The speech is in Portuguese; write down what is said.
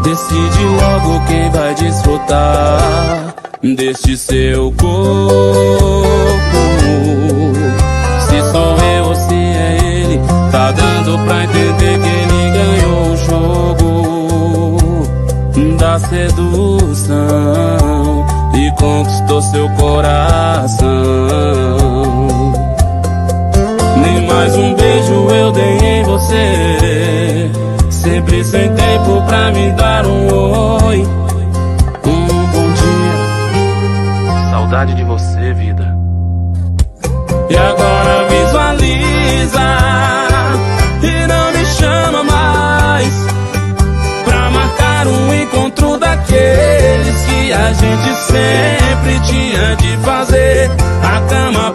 Decide logo quem vai desfrutar deste seu corpo. Se sou eu ou se é ele, tá dando pra entender que ele ganhou o jogo da sedução e conquistou seu coração. Nem mais um beijo eu dei em você, sempre sem tempo pra me dar um oi, um bom dia. Saudade de você, vida. E agora visualiza e não me chama mais pra marcar um encontro daqueles que a gente sempre tinha de fazer. A cama